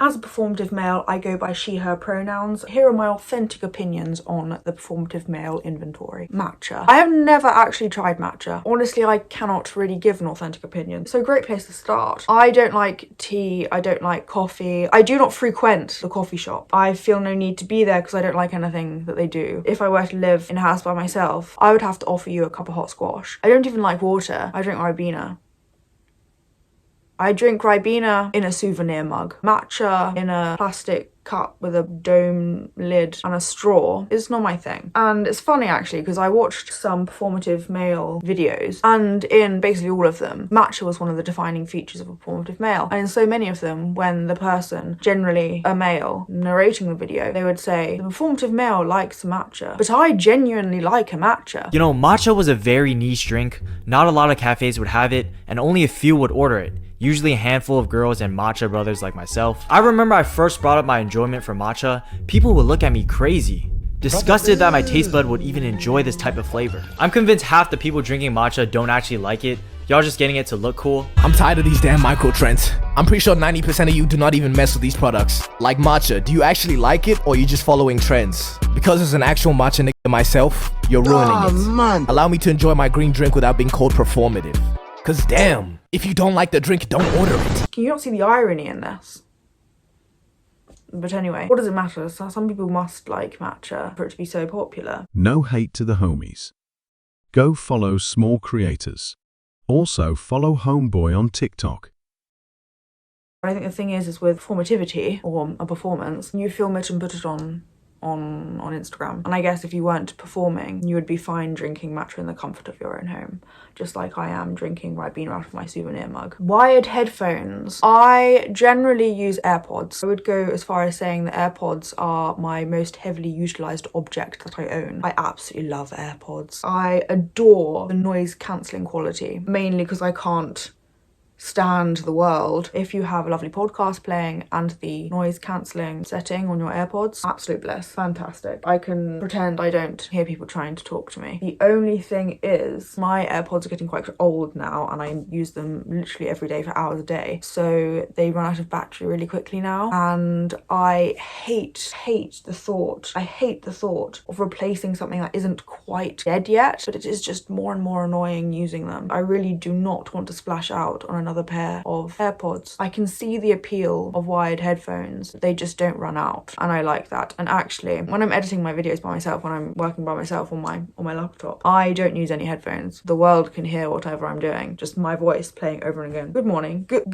As a performative male, I go by she, her pronouns. Here are my authentic opinions on the performative male inventory. Matcha. I have never actually tried matcha. Honestly, I cannot really give an authentic opinion. So great place to start. I don't like tea. I don't like coffee. I do not frequent the coffee shop. I feel no need to be there because I don't like anything that they do. If I were to live in a house by myself, I would have to offer you a cup of hot squash. I don't even like water. I drink Ribena. I drink Ribena in a souvenir mug. Matcha in a plastic cup with a dome lid and a straw is not my thing. And it's funny actually because I watched some performative male videos, and in basically all of them, matcha was one of the defining features of a performative male. And in so many of them, when the person, generally a male, narrating the video, they would say, the performative male likes matcha, but I genuinely like a matcha. You know, matcha was a very niche drink. Not a lot of cafes would have it, and only a few would order it. Usually a handful of girls and matcha brothers like myself. I remember I first brought up my enjoyment for matcha, people would look at me crazy, disgusted that my taste bud would even enjoy this type of flavor. I'm convinced half the people drinking matcha don't actually like it. Y'all just getting it to look cool. I'm tired of these damn micro trends. I'm pretty sure 90% of you do not even mess with these products. Like matcha, do you actually like it or are you just following trends? Because as an actual matcha nigga myself, you're ruining it. Man. Allow me to enjoy my green drink without being called performative. Cause damn, if you don't like the drink, don't order it. Can you not see the irony in this? But anyway, what does it matter? Some people must like matcha for it to be so popular. No hate to the homies. Go follow small creators. Also follow Homeboy on TikTok. I think the thing is with formativity or a performance, you film it and put it on Instagram. And I guess if you weren't performing, you would be fine drinking matcha in the comfort of your own home, just like I am drinking Ribena out of my souvenir mug. Wired headphones. I generally use AirPods. I would go as far as saying that AirPods are my most heavily utilized object that I own. I absolutely love AirPods. I adore the noise cancelling quality, mainly because I can't stand the world. If you have a lovely podcast playing and the noise cancelling setting on your AirPods, absolute bliss, fantastic. I can pretend I don't hear people trying to talk to me. The only thing is my AirPods are getting quite old now and I use them literally every day for hours a day, so they run out of battery really quickly now, and I hate the thought of replacing something that isn't quite dead yet, but it is just more and more annoying using them. I really do not want to splash out on another pair of AirPods. I can see the appeal of wired headphones. They just don't run out, and I like that. And actually, when I'm editing my videos by myself, when I'm working by myself on my laptop, I don't use any headphones. The world can hear whatever I'm doing, just my voice playing over and again. Good morning, good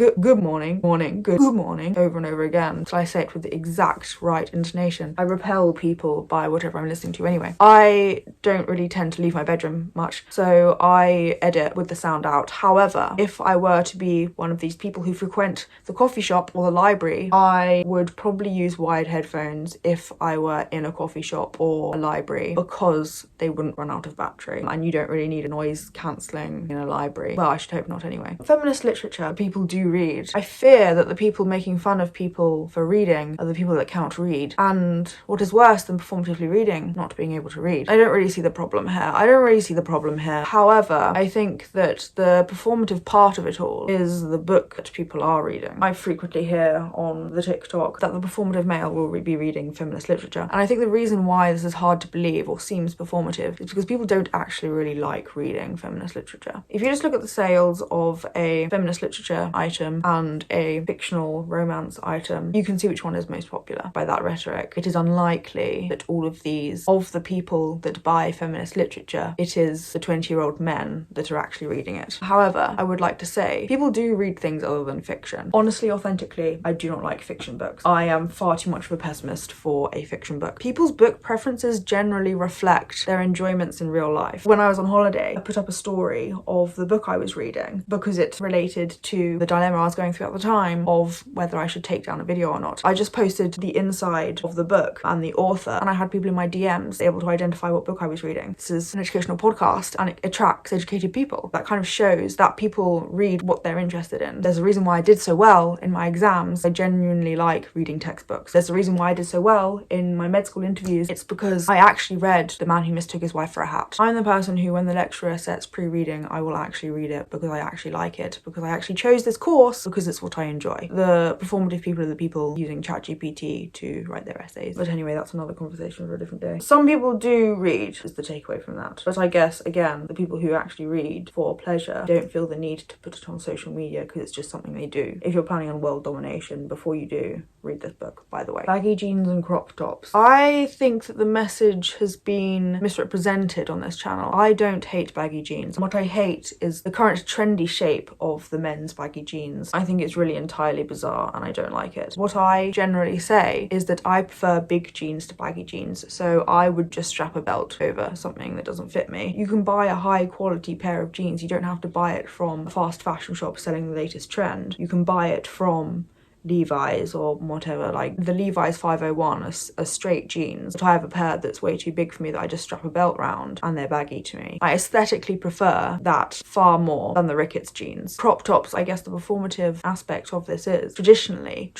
morning, good morning, over and over again until I say it with the exact right intonation. I repel people by whatever I'm listening to anyway. I don't really tend to leave my bedroom much, so I edit with the sound out. However, if I were to be one of these people who frequent the coffee shop or the library, I would probably use wired headphones if I were in a coffee shop or a library, because they wouldn't run out of battery, and you don't really need a noise cancelling in a library. Well, I should hope not anyway. Feminist literature, people do read. I fear that the people making fun of people for reading are the people that cannot read, and what is worse than performatively reading, not being able to read. I don't really see the problem here. However, I think that the performative part of it all is the book that people are reading. I frequently hear on the TikTok that the performative male will be reading feminist literature, and I think the reason why this is hard to believe or seems performative is because people don't actually really like reading feminist literature. If you just look at the sales of a feminist literature item and a fictional romance item, you can see which one is most popular by that rhetoric. It is unlikely that all of the people that buy feminist literature, it is the 20-year-old men that are actually reading it. However, I would like to say, people do read things other than fiction. Honestly, authentically, I do not like fiction books. I am far too much of a pessimist for a fiction book. People's book preferences generally reflect their enjoyments in real life. When I was on holiday, I put up a story of the book I was reading because it related to the dilemma I was going through at the time of whether I should take down a video or not. I just posted the inside of the book and the author, and I had people in my DMs able to identify what book I was reading. This is an educational podcast and it attracts educated people. That kind of shows that people read what they're interested in. There's a reason why I did so well in my exams. I genuinely like reading textbooks. There's a reason why I did so well in my med school interviews. It's because I actually read The Man Who Mistook His Wife for a Hat. I'm the person who, when the lecturer sets pre-reading, I will actually read it because I actually like it, because I actually chose this course because it's what I enjoy. The performative people are the people using ChatGPT to write their essays. But anyway, that's another conversation for a different day. Some people do read, is the takeaway from that. But I guess, again, the people who actually read for pleasure don't feel the need to put it on social media because it's just something they do. If you're planning on world domination, before you do, read this book, by the way. Baggy jeans and crop tops. I think that the message has been misrepresented on this channel. I don't hate baggy jeans. What I hate is the current trendy shape of the men's baggy jeans. I think it's really entirely bizarre and I don't like it. What I generally say is that I prefer big jeans to baggy jeans, so I would just strap a belt over something that doesn't fit me. You can buy a high quality pair of jeans. You don't have to buy it from a fast fashion shop selling the latest trend. You can buy it from Levi's or whatever, like the Levi's 501 are straight jeans, but I have a pair that's way too big for me that I just strap a belt round and they're baggy to me. I aesthetically prefer that far more than the Ricketts jeans. Crop tops, I guess the performative aspect of this is traditionally,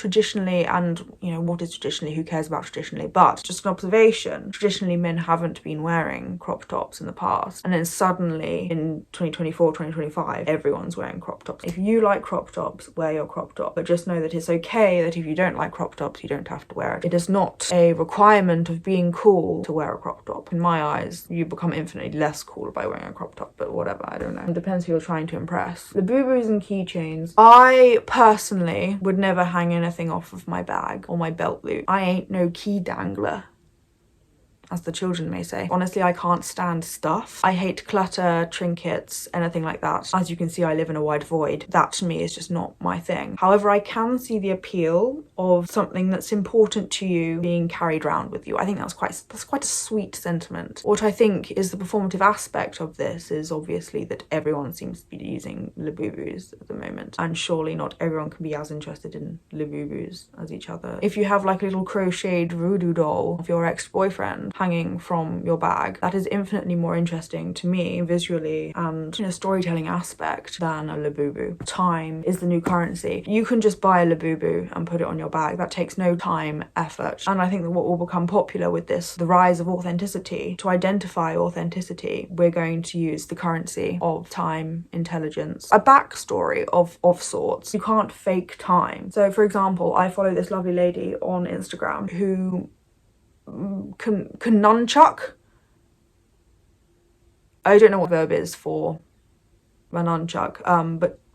and you know, what is traditionally, who cares about traditionally, but just an observation, traditionally men haven't been wearing crop tops in the past, and then suddenly in 2024, 2025, everyone's wearing crop tops. If you like crop tops, wear your crop top, but just know that it's okay that if you don't like crop tops, you don't have to wear it. It is not a requirement of being cool to wear a crop top. In my eyes, you become infinitely less cool by wearing a crop top, but whatever, I don't know. It depends who you're trying to impress. The boo-boos and keychains. I personally would never hang anything off of my bag or my belt loop. I ain't no key dangler, as the children may say. Honestly, I can't stand stuff. I hate clutter, trinkets, anything like that. As you can see, I live in a wide void. That to me is just not my thing. However, I can see the appeal of something that's important to you being carried around with you. I think that's quite a sweet sentiment. What I think is the performative aspect of this is obviously that everyone seems to be using labubus at the moment, and surely not everyone can be as interested in labubus as each other. If you have like a little crocheted voodoo doll of your ex-boyfriend hanging from your bag, that is infinitely more interesting to me visually and in a storytelling aspect than a labubu. Time is the new currency. You can just buy a labubu and put it on your bag. That takes no time, effort. And I think that what will become popular with this, the rise of authenticity, to identify authenticity, we're going to use the currency of time, intelligence, a backstory of sorts. You can't fake time. So for example, I follow this lovely lady on Instagram who can nunchuck. I don't know what verb is for a nunchuck,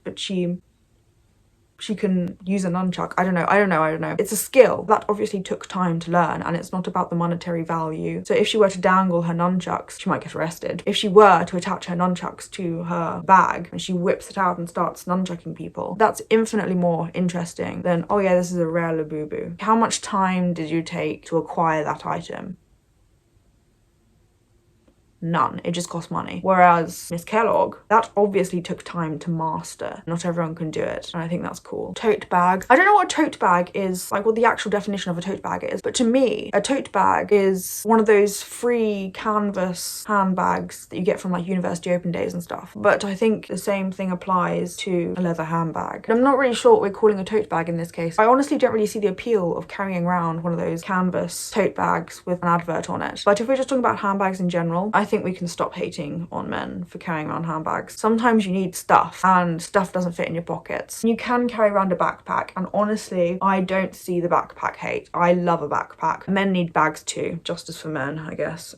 but she can use a nunchuck. I don't know. It's a skill that obviously took time to learn, and it's not about the monetary value. So if she were to dangle her nunchucks, she might get arrested. If she were to attach her nunchucks to her bag and she whips it out and starts nunchucking people, that's infinitely more interesting than, oh yeah, this is a rare labubu. How much time did you take to acquire that item? None. It just cost money. Whereas Miss Kellogg, that obviously took time to master. Not everyone can do it, and I think that's cool. Tote bag. I don't know what a tote bag is, like what the actual definition of a tote bag is, but to me, a tote bag is one of those free canvas handbags that you get from like university open days and stuff. But I think the same thing applies to a leather handbag. I'm not really sure what we're calling a tote bag in this case. I honestly don't really see the appeal of carrying around one of those canvas tote bags with an advert on it. But if we're just talking about handbags in general, I think we can stop hating on men for carrying around handbags. Sometimes you need stuff, and stuff doesn't fit in your pockets. You can carry around a backpack, and honestly, I don't see the backpack hate. I love a backpack. Men need bags too, justice for men, I guess.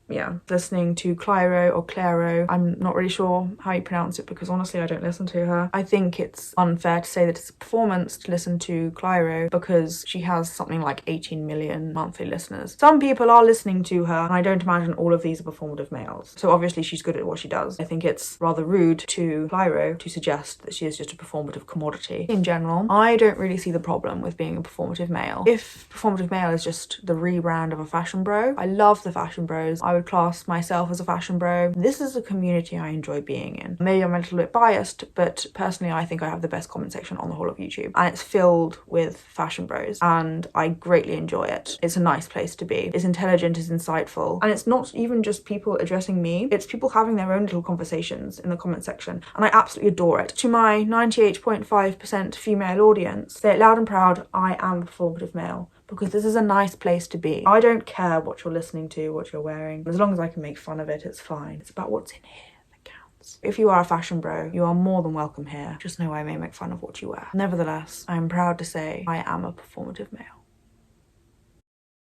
Yeah, listening to Clyro or Claro, I'm not really sure how you pronounce it because honestly I don't listen to her. I think it's unfair to say that it's a performance to listen to Clyro because she has something like 18 million monthly listeners. Some people are listening to her, and I don't imagine all of these are performative males. So obviously she's good at what she does. I think it's rather rude to Clyro to suggest that she is just a performative commodity. In general, I don't really see the problem with being a performative male. If performative male is just the rebrand of a fashion bro, I love the fashion bros. I would would class myself as a fashion bro. This is a community I enjoy being in. Maybe I'm a little bit biased, but personally I think I have the best comment section on the whole of YouTube, and it's filled with fashion bros, and I greatly enjoy it. It's a nice place to be. It's intelligent, it's insightful, and it's not even just people addressing me, it's people having their own little conversations in the comment section, and I absolutely adore it. To my 98.5% female audience, say it loud and proud, I am a performative male, because this is a nice place to be. I don't care what you're listening to, what you're wearing. As long as I can make fun of it, it's fine. It's about what's in here that counts. If you are a fashion bro, you are more than welcome here. Just know I may make fun of what you wear. Nevertheless, I am proud to say I am a performative male.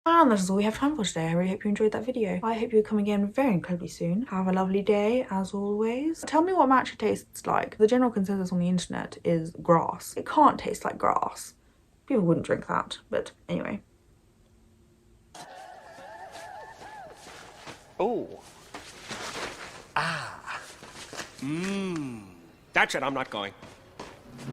And that is all we have time for today. I really hope you enjoyed that video. I hope you'll come again very incredibly soon. Have a lovely day, as always. Tell me what matcha tastes like. The general consensus on the internet is grass. It can't taste like grass. People wouldn't drink that, but anyway. Oh. Ah. That's it, I'm not going.